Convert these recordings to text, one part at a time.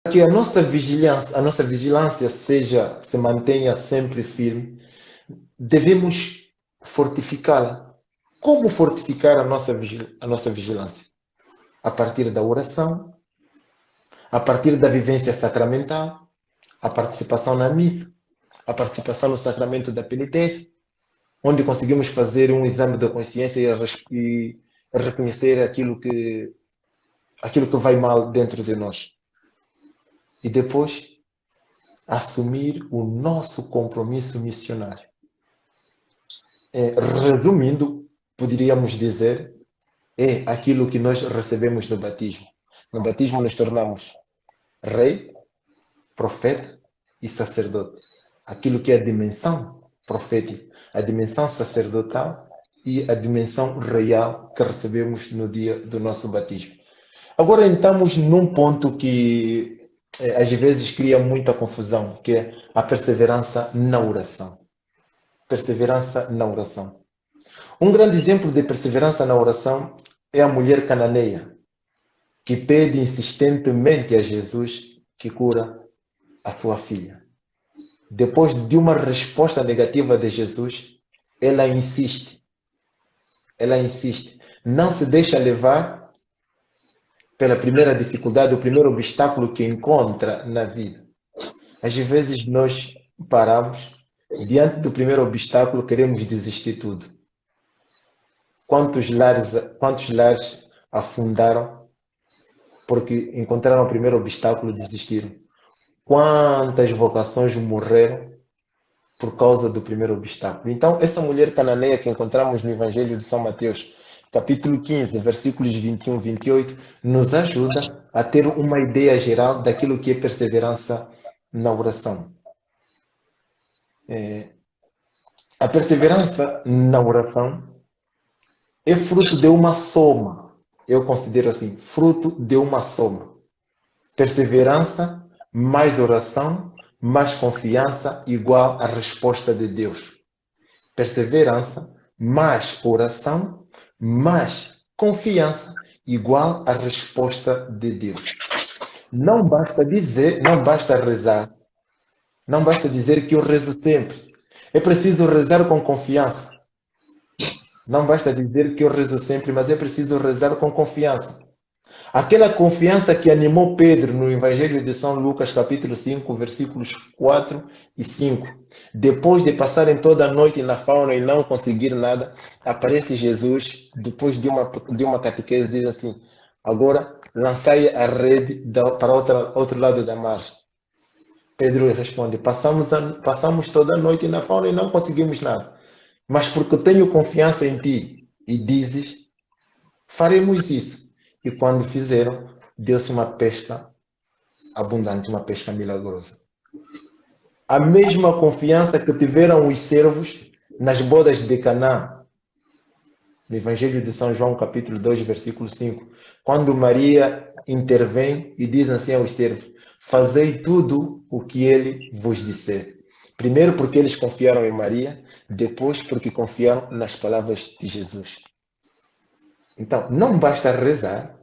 que a nossa vigilância se mantenha sempre firme, devemos fortificá-la. Como fortificar a nossa vigilância? A partir da oração, a partir da vivência sacramental, a participação na missa, a participação no sacramento da penitência, onde conseguimos fazer um exame da consciência e reconhecer aquilo que vai mal dentro de nós. E depois, assumir o nosso compromisso missionário. Resumindo, poderíamos dizer, é aquilo que nós recebemos no batismo. No batismo nos tornamos rei, profeta e sacerdote. Aquilo que é a dimensão profética, a dimensão sacerdotal e a dimensão real que recebemos no dia do nosso batismo. Agora entramos num ponto que às vezes cria muita confusão, que é a perseverança na oração. Perseverança na oração. Um grande exemplo de perseverança na oração é a mulher cananeia, que pede insistentemente a Jesus que cura a sua filha. Depois de uma resposta negativa de Jesus, ela insiste. Ela insiste. Não se deixa levar pela primeira dificuldade, o primeiro obstáculo que encontra na vida. Às vezes nós paramos, diante do primeiro obstáculo, queremos desistir tudo. Quantos lares afundaram porque encontraram o primeiro obstáculo e desistiram? Quantas vocações morreram por causa do primeiro obstáculo? Então, essa mulher cananeia que encontramos no Evangelho de São Mateus, capítulo 15, versículos 21 e 28, nos ajuda a ter uma ideia geral daquilo que é perseverança na oração. A perseverança na oração é fruto de uma soma. Eu considero assim, fruto de uma soma. Perseverança mais oração, mais confiança igual à resposta de Deus. Perseverança mais oração, mais confiança igual à resposta de Deus. Não basta dizer, não basta rezar, não basta dizer que eu rezo sempre. É preciso rezar com confiança. Não basta dizer que eu rezo sempre, mas é preciso rezar com confiança. Aquela confiança que animou Pedro no Evangelho de São Lucas, capítulo 5, versículos 4 e 5. Depois de passarem toda a noite na fauna e não conseguir nada, aparece Jesus, depois de uma catequese, diz assim: agora lançai a rede para outro lado da margem. Pedro responde: passamos toda a noite na fauna e não conseguimos nada. Mas porque tenho confiança em ti e dizes, faremos isso. E quando fizeram, deu-se uma pesca abundante, uma pesca milagrosa. A mesma confiança que tiveram os servos nas bodas de Canaã, no Evangelho de São João, capítulo 2, versículo 5, quando Maria intervém e diz assim aos servos: fazei tudo o que ele vos disser. Primeiro porque eles confiaram em Maria, depois porque confiaram nas palavras de Jesus. Então, não basta rezar,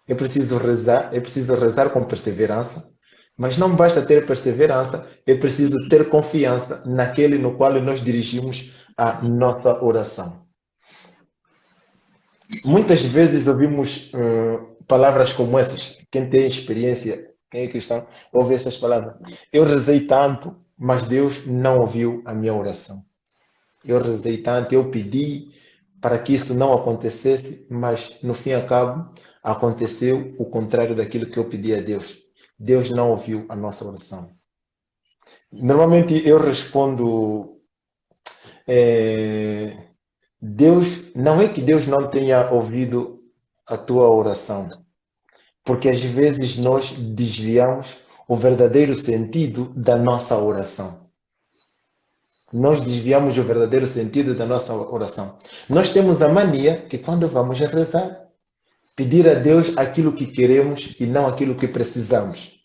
é preciso rezar com perseverança, mas não basta ter perseverança, é preciso ter confiança naquele no qual nós dirigimos a nossa oração. Muitas vezes ouvimos palavras como essas. Quem tem experiência, quem é cristão, ouve essas palavras. Eu rezei tanto, mas Deus não ouviu a minha oração. Eu rezei tanto, eu pedi para que isso não acontecesse, mas no fim e ao cabo aconteceu o contrário daquilo que eu pedi a Deus. Deus não ouviu a nossa oração. Normalmente eu respondo, Deus, não é que Deus não tenha ouvido a tua oração, porque às vezes nós desviamos o verdadeiro sentido da nossa oração. Nós desviamos o verdadeiro sentido da nossa oração. Nós temos a mania que quando vamos rezar, pedir a Deus aquilo que queremos e não aquilo que precisamos.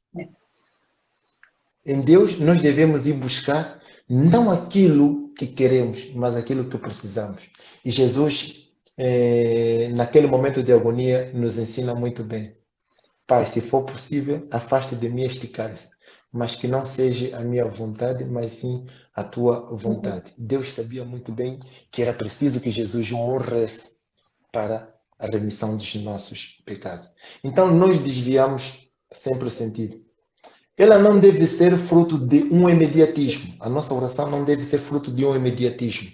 Em Deus, nós devemos ir buscar não aquilo que queremos, mas aquilo que precisamos. E Jesus, naquele momento de agonia, nos ensina muito bem. Pai, se for possível, afasta de mim este cálice, mas que não seja a minha vontade, mas sim a tua vontade. Deus sabia muito bem que era preciso que Jesus morresse para a remissão dos nossos pecados. Então, nós desviamos sempre o sentido. Ela não deve ser fruto de um imediatismo. A nossa oração não deve ser fruto de um imediatismo.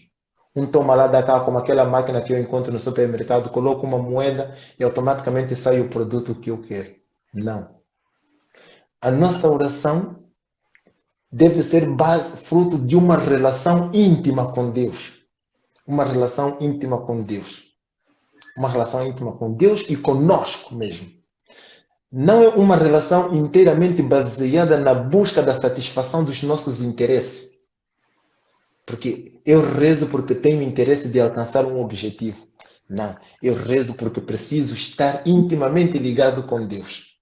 Um toma lá da cá, como aquela máquina que eu encontro no supermercado, coloco uma moeda e automaticamente sai o produto que eu quero. Não. A nossa oração deve ser fruto de uma relação íntima com Deus. Uma relação íntima com Deus. Uma relação íntima com Deus e conosco mesmo. Não é uma relação inteiramente baseada na busca da satisfação dos nossos interesses. Porque eu rezo porque tenho interesse de alcançar um objetivo. Não, eu rezo porque preciso estar intimamente ligado com Deus.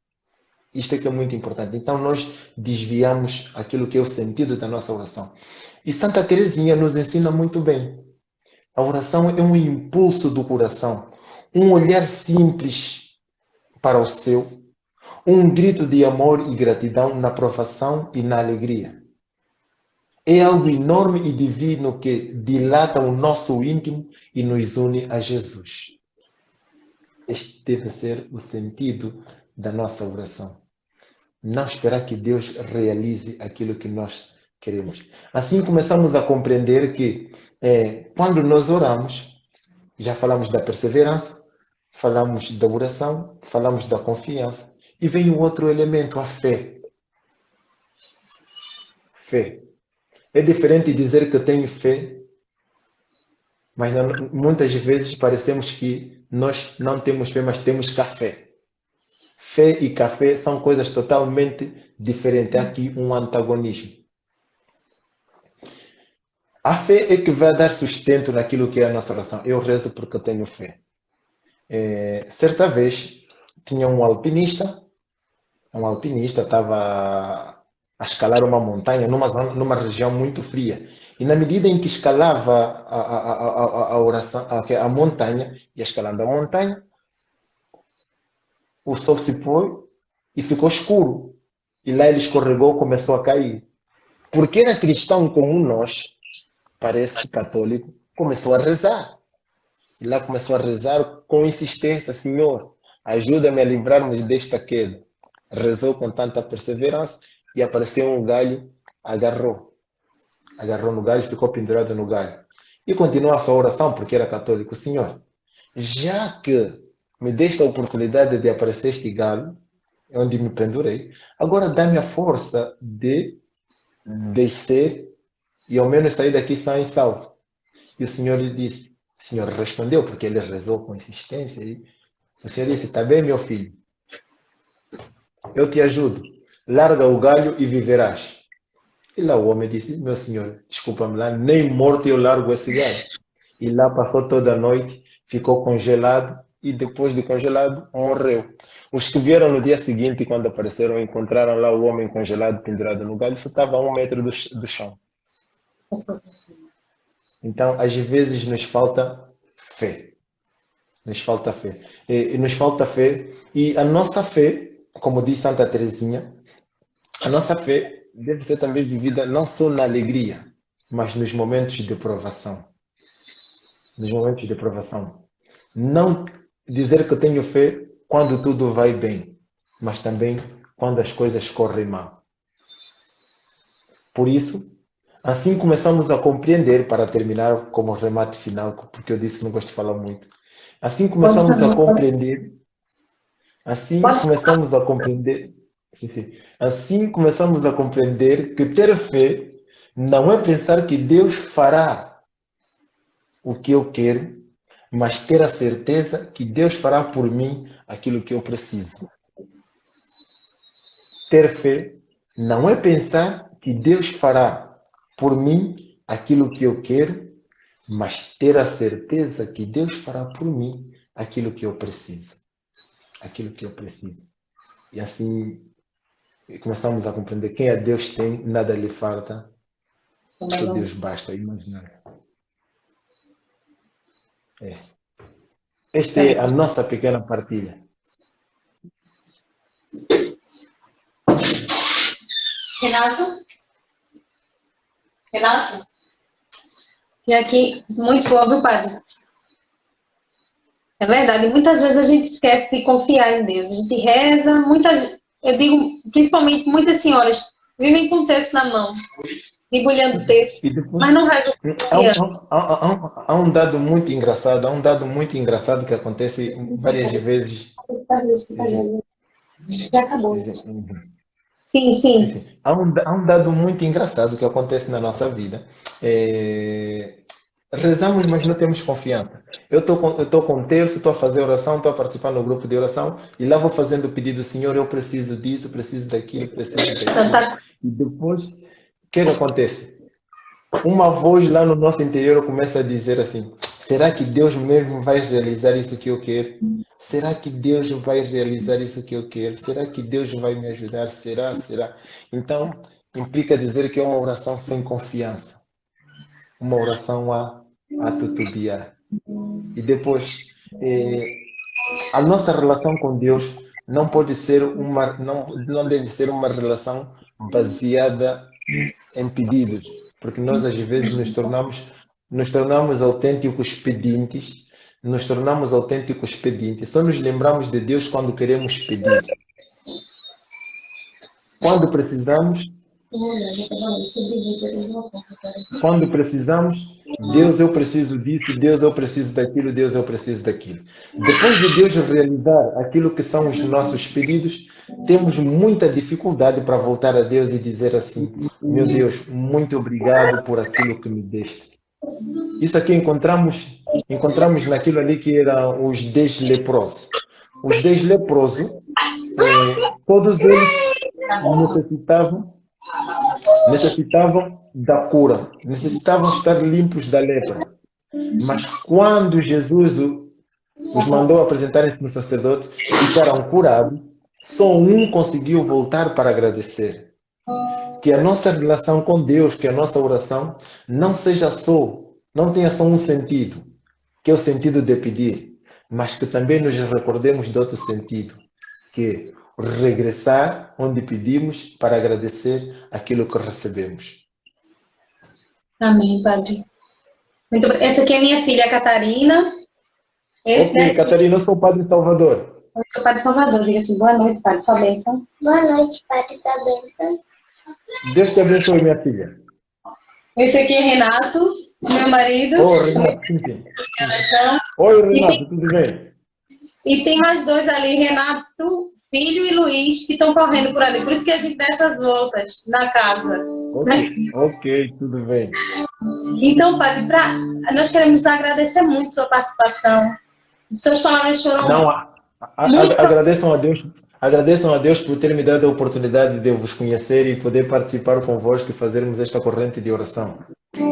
Isto é que é muito importante. Então nós desviamos aquilo que é o sentido da nossa oração. E Santa Teresinha nos ensina muito bem. A oração é um impulso do coração, um olhar simples para o céu, um grito de amor e gratidão na provação e na alegria. É algo enorme e divino que dilata o nosso íntimo e nos une a Jesus. Este deve ser o sentido da nossa oração. Não esperar que Deus realize aquilo que nós queremos. Assim começamos a compreender que quando nós oramos, já falamos da perseverança, falamos da oração, falamos da confiança, e vem o outro elemento, a fé. Fé. É diferente dizer que tenho fé, mas muitas vezes parecemos que nós não temos fé, mas temos café. Fé e café são coisas totalmente diferentes. Há aqui um antagonismo. A fé é que vai dar sustento naquilo que é a nossa oração. Eu rezo porque eu tenho fé. Certa vez, tinha um alpinista estava a escalar uma montanha numa região muito fria. E na medida em que escalava a oração, a montanha, ia escalando a montanha, o sol se pôs e ficou escuro. E lá ele escorregou, começou a cair. Porque era cristão como nós, parece católico, começou a rezar. E lá começou a rezar com insistência: Senhor, ajuda-me a livrarmos desta queda. Rezou com tanta perseverança e apareceu um galho, agarrou no galho, ficou pendurado no galho. E continuou a sua oração, porque era católico: Senhor, já que me deste a oportunidade de aparecer este galho, onde me pendurei, agora dá-me a força de descer e ao menos sair daqui sã e salvo. E o Senhor lhe disse, o Senhor respondeu, porque ele rezou com insistência, e o Senhor disse: está bem, meu filho, eu te ajudo, larga o galho e viverás. E lá o homem disse: meu senhor, desculpa-me lá, nem morto eu largo esse galho. E lá passou toda a noite, ficou congelado e depois de congelado morreu. Os que vieram no dia seguinte, quando apareceram, encontraram lá o homem congelado, pendurado no galho, só estava a 1 metro do chão. Então, às vezes nos falta fé. Nos falta fé. E nos falta fé. E a nossa fé, como diz Santa Teresinha, a nossa fé deve ser também vivida não só na alegria, mas nos momentos de provação. Nos momentos de provação. Não dizer que tenho fé quando tudo vai bem, mas também quando as coisas correm mal. Por isso, assim começamos a compreender, para terminar como remate final, porque eu disse que não gosto de falar muito. Assim começamos a compreender, assim começamos a compreender, sim, sim. Assim começamos a compreender que ter fé não é pensar que Deus fará o que eu quero, mas ter a certeza que Deus fará por mim aquilo que eu preciso. Ter fé não é pensar que Deus fará por mim aquilo que eu quero, mas ter a certeza que Deus fará por mim aquilo que eu preciso. Aquilo que eu preciso. E assim começamos a compreender: quem a Deus tem, nada lhe falta, só Deus basta. Imaginar. Esta é a nossa pequena partilha. Renato? Renato? E aqui, muito boa, viu, padre? É verdade, muitas vezes a gente esquece de confiar em Deus. A gente reza, eu digo, principalmente muitas senhoras vivem com o texto na mão, debulhando o texto, E depois, mas não rezam há um, confiando. há um dado muito engraçado, há um dado muito engraçado que acontece várias vezes. Já acabou. Sim, Sim, sim. sim. Há um dado muito engraçado que acontece na nossa vida. Rezamos, mas não temos confiança. Eu estou com terço, estou a fazer oração, estou a participar no grupo de oração e lá vou fazendo o pedido, Senhor, eu preciso disso, preciso daquilo, preciso Então, daquilo. E depois, o que acontece? Uma voz lá no nosso interior começa a dizer assim: será que Deus mesmo vai realizar isso que eu quero? Será que Deus vai realizar isso que eu quero? Será que Deus vai me ajudar? Será? Será? Então, implica dizer que é uma oração sem confiança, uma oração a titubear. E depois, a nossa relação com Deus não pode ser não deve ser uma relação baseada em pedidos, porque nós às vezes nos tornamos autênticos pedintes, só nos lembramos de Deus quando queremos pedir. Quando precisamos, quando precisamos, Deus, eu preciso disso, Deus, eu preciso daquilo, Deus, eu preciso daquilo. Depois de Deus realizar aquilo que são os nossos pedidos, temos muita dificuldade para voltar a Deus e dizer assim: meu Deus, muito obrigado por aquilo que me deste. Isso aqui encontramos naquilo ali que eram os 10 leprosos. Os 10 leprosos, todos eles necessitavam da cura, necessitavam estar limpos da lepra. Mas quando Jesus os mandou apresentarem-se no sacerdote, ficaram curados, só um conseguiu voltar para agradecer. Que a nossa relação com Deus, que a nossa oração não tenha só um sentido, que é o sentido de pedir, mas que também nos recordemos de outro sentido, que é regressar onde pedimos para agradecer aquilo que recebemos. Amém, padre. Muito obrigada. Essa aqui é minha filha, Catarina. Esse Ok, daqui Catarina, eu sou o Padre Salvador. é o Padre Salvador. Diga assim, boa noite, padre, sua bênção. Boa noite, Padre, sua bênção. Deus te abençoe, minha filha. Esse aqui é Renato, meu marido. Oh, Renato, sim, sim. Oração. Oi, Renato, tudo bem? E tem mais dois ali, Renato, filho e Luiz, que estão correndo por ali. Por isso que a gente dá essas voltas na casa. Ok, tudo bem. Então, padre, nós queremos agradecer muito sua participação. Suas palavras foram Não, muito. agradeçam a Deus por ter me dado a oportunidade de vos conhecer e poder participar convosco e fazermos esta corrente de oração.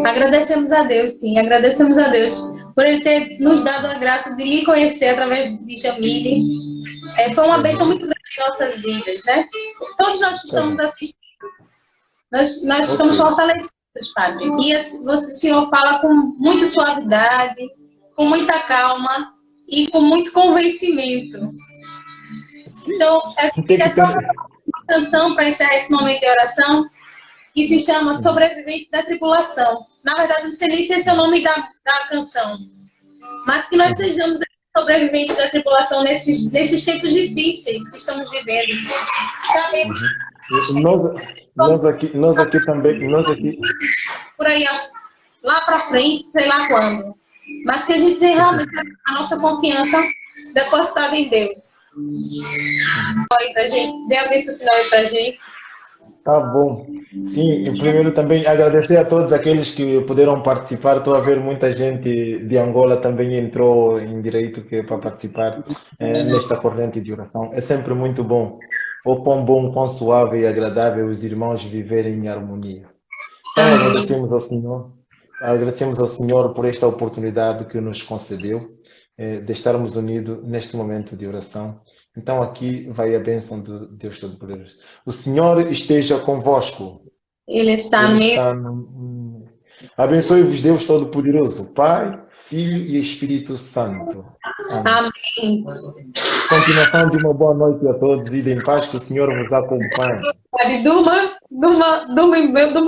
Agradecemos a Deus, sim, agradecemos a Deus por Ele ter nos dado a graça de lhe conhecer através de Jamile. Foi uma bênção muito grande em nossas vidas, né? Todos nós que estamos assistindo, nós estamos fortalecidos, Padre. E o Senhor fala com muita suavidade, com muita calma e com muito convencimento. Então, é só uma canção para encerrar esse momento de oração, que se chama Sobrevivente da Tribulação. Na verdade, não sei nem se esse é o nome da canção, mas que nós sejamos sobreviventes da tribulação nesses tempos difíceis que estamos vivendo. Sabemos Nós aqui também, por aí, lá para frente, sei lá quando, mas que a gente tenha realmente a nossa confiança depositada em Deus. Oi pra gente, dê a bênção final aí pra gente. tá bom. Sim, e primeiro também agradecer a todos aqueles que puderam participar. Estou a ver muita gente de Angola também entrou em direito para participar nesta corrente de oração. É sempre muito bom. O quão bom, quão suave e agradável os irmãos viverem em harmonia. Então agradecemos ao Senhor por esta oportunidade que nos concedeu de estarmos unidos neste momento de oração. Então aqui vai a bênção de Deus Todo-Poderoso. O Senhor esteja convosco. Ele está Abençoe-vos Deus Todo-Poderoso, Pai, Filho e Espírito Santo. Amém. Continuação de uma boa noite a todos. Idem em paz, que o Senhor vos acompanhe. Durma